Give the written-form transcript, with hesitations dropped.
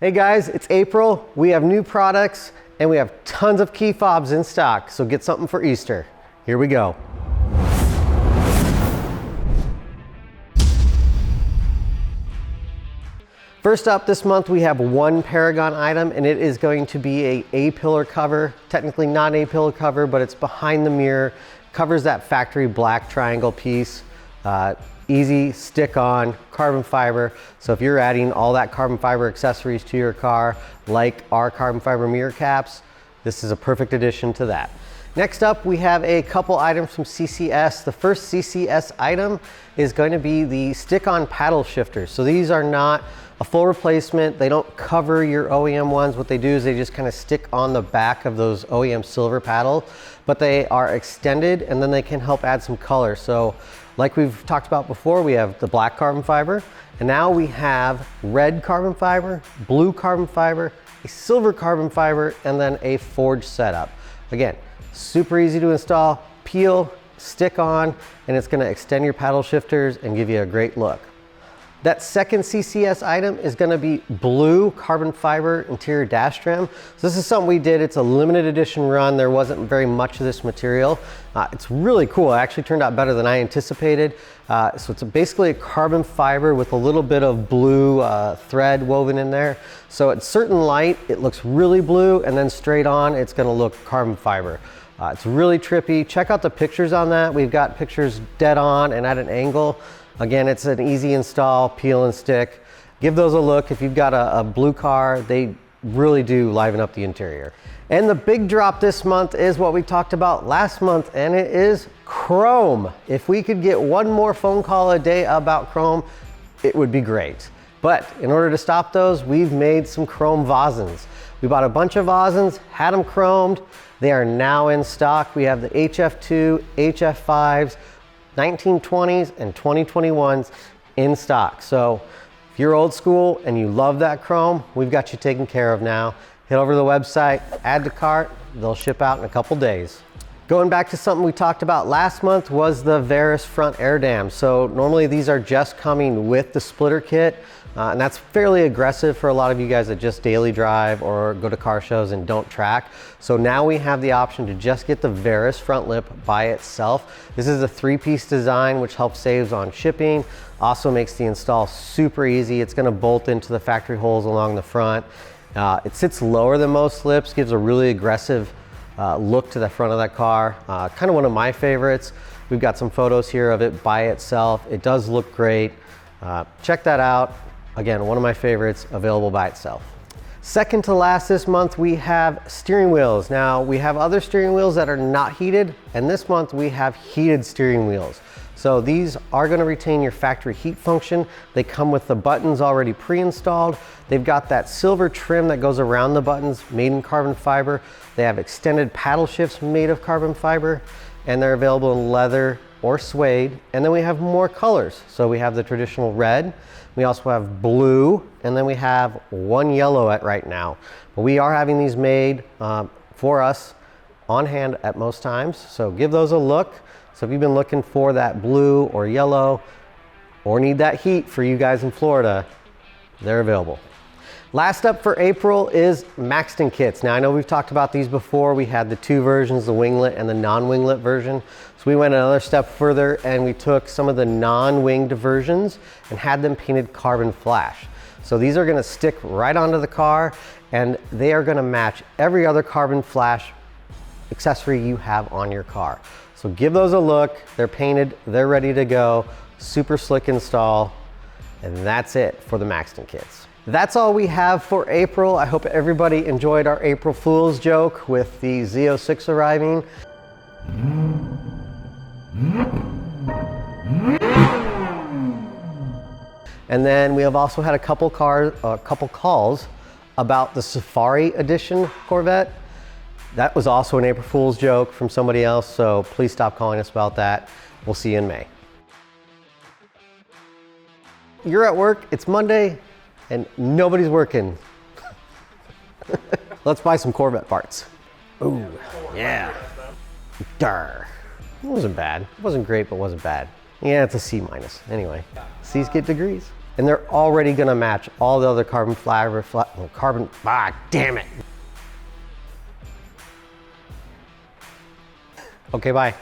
Hey guys, it's April. We have new products and we have tons of key fobs in stock, so get something for Easter. Here we go. First up this month, we have one Paragon item, and it is going to be a A-pillar cover. Technically not an A-pillar cover, but it's behind the mirror, covers that factory black triangle piece. Easy stick on carbon fiber. So if you're adding all that carbon fiber accessories to your car, like our carbon fiber mirror caps, this is a perfect addition to that. Next up, we have a couple items from CCS. The first CCS item is going to be the stick-on paddle shifters. So these are not a full replacement. They don't cover your OEM ones. What they do is they just kind of stick on the back of those OEM silver paddle, but they are extended and then they can help add some color. So like we've talked about before, we have the black carbon fiber, and now we have red carbon fiber, blue carbon fiber, a silver carbon fiber, and then a forged setup. Again, super easy to install, peel, stick on, and it's gonna extend your paddle shifters and give you a great look. That second CCS item is gonna be blue carbon fiber interior dash trim. So this is something we did. It's a limited edition run. There wasn't very much of this material. It's really cool. It actually turned out better than I anticipated. So it's basically a carbon fiber with a little bit of blue thread woven in there. So at certain light, it looks really blue, and then straight on, it's gonna look carbon fiber. It's really trippy. Check out the pictures on that. We've got pictures dead on and at an angle. Again, it's an easy install, peel and stick. Give those a look. If you've got a blue car, they really do liven up the interior. And the big drop this month is what we talked about last month, and it is chrome. If we could get one more phone call a day about chrome, it would be great. But in order to stop those, we've made some chrome Vossens. We bought a bunch of Vossens, had them chromed. They are now in stock. We have the HF2, HF5s, 1920s and 2021s in stock. So if you're old school and you love that chrome, we've got you taken care of now. Head over to the website, add to cart, they'll ship out in a couple days. Going back to something we talked about last month was the Verus front air dams. So normally these are just coming with the splitter kit, and that's fairly aggressive for a lot of you guys that just daily drive or go to car shows and don't track. So now we have the option to just get the Verus front lip by itself. This is a 3-piece design, which helps saves on shipping, also makes the install super easy. It's gonna bolt into the factory holes along the front. It sits lower than most lips, gives a really aggressive look to the front of that car. Kind of one of my favorites. We've got some photos here of it by itself. It does look great. Check that out. Again, one of my favorites, available by itself. Second to last this month, we have steering wheels. Now, we have other steering wheels that are not heated, and this month we have heated steering wheels. So these are gonna retain your factory heat function. They come with the buttons already pre-installed. They've got that silver trim that goes around the buttons, made in carbon fiber. They have extended paddle shifts made of carbon fiber, and they're available in leather or suede. And then we have more colors. So we have the traditional red, we also have blue, and then we have one yellow at right now. But we are having these made for us on hand at most times. So give those a look. So if you've been looking for that blue or yellow, or need that heat for you guys in Florida, they're available. Last up for April is Maxton kits. Now I know we've talked about these before. We had the two versions, the winglet and the non-winglet version. So we went another step further and we took some of the non-winged versions and had them painted carbon flash. So these are gonna stick right onto the car, and they are gonna match every other carbon flash accessory you have on your car. So give those a look. They're painted, they're ready to go. Super slick install. And that's it for the Maxton kits. That's all we have for April. I hope everybody enjoyed our April Fool's joke with the Z06 arriving. And then we have also had a couple calls about the Safari Edition Corvette. That was also an April Fool's joke from somebody else, so please stop calling us about that. We'll see you in May. You're at work, it's Monday, and nobody's working. Let's buy some Corvette parts. Ooh, yeah. Durr. It wasn't bad. It wasn't great, but wasn't bad. Yeah, it's a C-. Anyway, C's get degrees. and they're already gonna match all the other carbon fiber, damn it. Okay, bye.